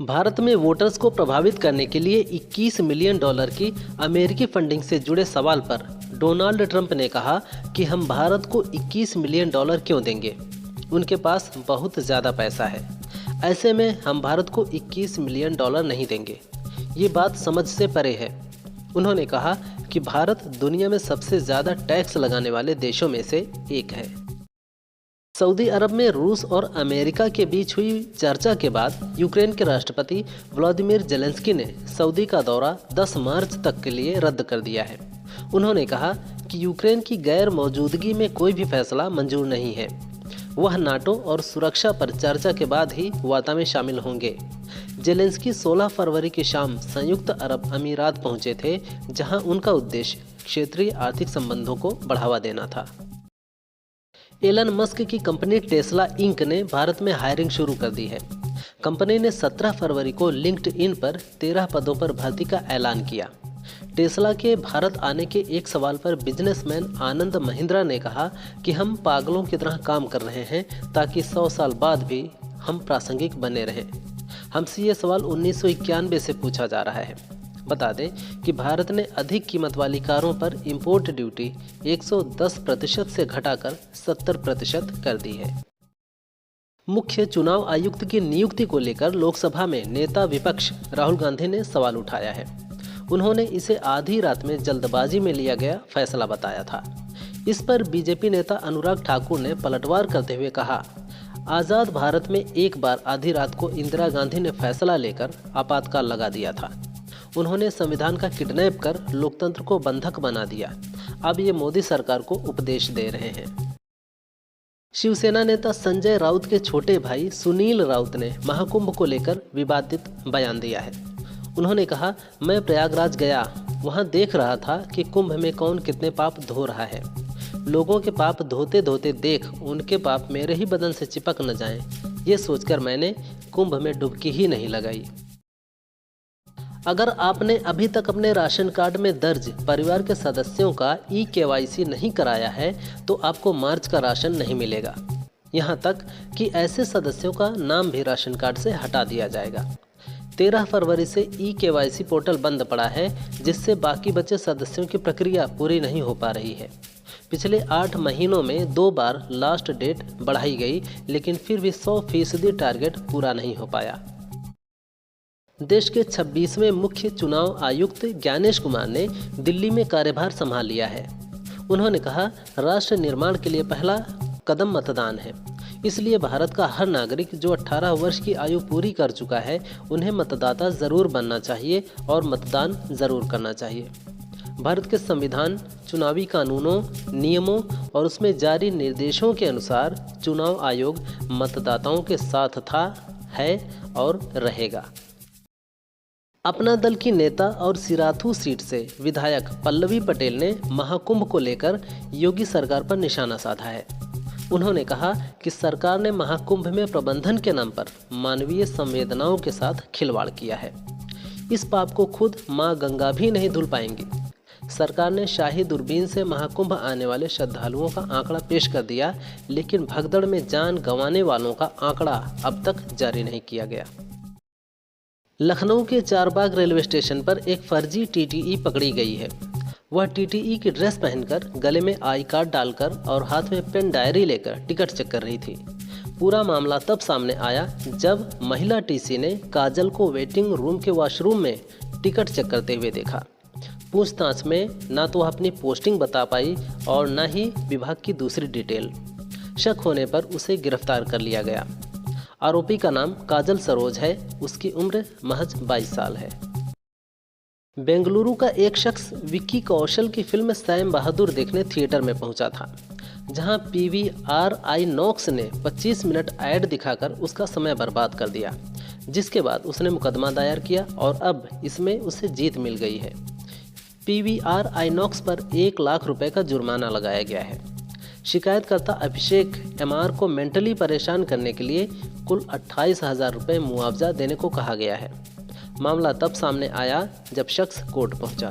भारत में वोटर्स को प्रभावित करने के लिए 21 मिलियन डॉलर की अमेरिकी फंडिंग से जुड़े सवाल पर डोनाल्ड ट्रंप ने कहा कि हम भारत को 21 मिलियन डॉलर क्यों देंगे। उनके पास बहुत ज़्यादा पैसा है। ऐसे में हम भारत को 21 मिलियन डॉलर नहीं देंगे। ये बात समझ से परे है। उन्होंने कहा कि भारत दुनिया में सबसे ज़्यादा टैक्स लगाने वाले देशों में से एक है। सऊदी अरब में रूस और अमेरिका के बीच हुई चर्चा के बाद यूक्रेन के राष्ट्रपति व्लादिमीर जेलेंस्की ने सऊदी का दौरा 10 मार्च तक के लिए रद्द कर दिया है। उन्होंने कहा कि यूक्रेन की गैर मौजूदगी में कोई भी फैसला मंजूर नहीं है। वह नाटो और सुरक्षा पर चर्चा के बाद ही वार्ता में शामिल होंगे। जेलेंस्की 16 फरवरी की शाम संयुक्त अरब अमीरात पहुंचे थे, जहां उनका उद्देश्य क्षेत्रीय आर्थिक संबंधों को बढ़ावा देना था। एलन मस्क की कंपनी टेस्ला इंक ने भारत में हायरिंग शुरू कर दी है। कंपनी ने 17 फरवरी को लिंक्डइन पर 13 पदों पर भर्ती का ऐलान किया। टेस्ला के भारत आने के एक सवाल पर बिजनेसमैन आनंद महिंद्रा ने कहा कि हम पागलों की तरह काम कर रहे हैं ताकि 100 साल बाद भी हम प्रासंगिक बने रहें। हमसे ये सवाल 1991 से पूछा जा रहा है। बता दें कि भारत ने अधिक कीमत वाली कारों पर इंपोर्ट ड्यूटी 110% से घटाकर 70% कर दी है। मुख्य चुनाव आयुक्त की नियुक्ति को लेकर लोकसभा में नेता विपक्ष राहुल गांधी ने सवाल उठाया है। उन्होंने इसे आधी रात में जल्दबाजी में लिया गया फैसला बताया था। इस पर बीजेपी नेता अनुराग ठाकुर ने पलटवार करते हुए कहा, आज़ाद भारत में एक बार आधी रात को इंदिरा गांधी ने फैसला लेकर आपातकाल लगा दिया था। उन्होंने संविधान का किडनैप कर लोकतंत्र को बंधक बना दिया। अब ये मोदी सरकार को उपदेश दे रहे हैं। शिवसेना नेता संजय राउत के छोटे भाई सुनील राउत ने महाकुंभ को लेकर विवादित बयान दिया है। उन्होंने कहा, मैं प्रयागराज गया, वहां देख रहा था कि कुंभ में कौन कितने पाप धो रहा है। लोगों के पाप धोते धोते देख उनके पाप मेरे ही बदन से चिपक न जाएं, ये सोचकर मैंने कुंभ में डुबकी ही नहीं लगाई। अगर आपने अभी तक अपने राशन कार्ड में दर्ज परिवार के सदस्यों का ई-KYC नहीं कराया है तो आपको मार्च का राशन नहीं मिलेगा। यहाँ तक कि ऐसे सदस्यों का नाम भी राशन कार्ड से हटा दिया जाएगा। 13 फरवरी से ई-KYC पोर्टल बंद पड़ा है, जिससे बाकी बचे सदस्यों की प्रक्रिया पूरी नहीं हो पा रही है। पिछले 8 महीनों में 2 बार लास्ट डेट बढ़ाई गई, लेकिन फिर भी 100% टारगेट पूरा नहीं हो पाया। देश के 26वें मुख्य चुनाव आयुक्त ज्ञानेश कुमार ने दिल्ली में कार्यभार संभाल लिया है। उन्होंने कहा, राष्ट्र निर्माण के लिए पहला कदम मतदान है। इसलिए भारत का हर नागरिक जो 18 वर्ष की आयु पूरी कर चुका है, उन्हें मतदाता जरूर बनना चाहिए और मतदान जरूर करना चाहिए। भारत के संविधान, चुनावी कानूनों, नियमों और उसमें जारी निर्देशों के अनुसार चुनाव आयोग मतदाताओं के साथ था, है और रहेगा। अपना दल की नेता और सिराथू सीट से विधायक पल्लवी पटेल ने महाकुंभ को लेकर योगी सरकार पर निशाना साधा है। उन्होंने कहा कि सरकार ने महाकुंभ में प्रबंधन के नाम पर मानवीय संवेदनाओं के साथ खिलवाड़ किया है। इस पाप को खुद मां गंगा भी नहीं धुल पाएंगी। सरकार ने शाही दूरबीन से महाकुंभ आने वाले श्रद्धालुओं का आंकड़ा पेश कर दिया, लेकिन भगदड़ में जान गंवाने वालों का आंकड़ा अब तक जारी नहीं किया गया। लखनऊ के चारबाग रेलवे स्टेशन पर एक फर्जी TTE पकड़ी गई है। वह TTE की ड्रेस पहनकर, गले में आई कार्ड डालकर और हाथ में पेन डायरी लेकर टिकट चेक कर रही थी। पूरा मामला तब सामने आया जब महिला TC ने काजल को वेटिंग रूम के वॉशरूम में टिकट चेक करते हुए देखा। पूछताछ में ना तो वह अपनी पोस्टिंग बता पाई और न ही विभाग की दूसरी डिटेल। शक होने पर उसे गिरफ्तार कर लिया गया। आरोपी का नाम काजल सरोज है। उसकी उम्र महज 22 साल है। बेंगलुरु का एक शख्स विक्की कौशल की फिल्म सैम बहादुर देखने थिएटर में पहुंचा था, जहां PVR आईनॉक्स ने 25 मिनट ऐड दिखाकर उसका समय बर्बाद कर दिया, जिसके बाद उसने मुकदमा दायर किया और अब इसमें उसे जीत मिल गई है। PVR आईनॉक्स पर 1 लाख रुपए का जुर्माना लगाया गया है। शिकायतकर्ता अभिषेक MR को मेंटली परेशान करने के लिए कुल 28,000 रुपये मुआवजा देने को कहा गया है। मामला तब सामने आया जब शख्स कोर्ट पहुंचा।